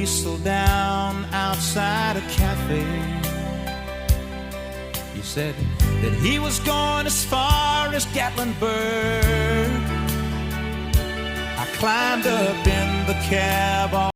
diesel down outside a cafe. He said that he was going as far as Gatlinburg. I climbed up in the cab.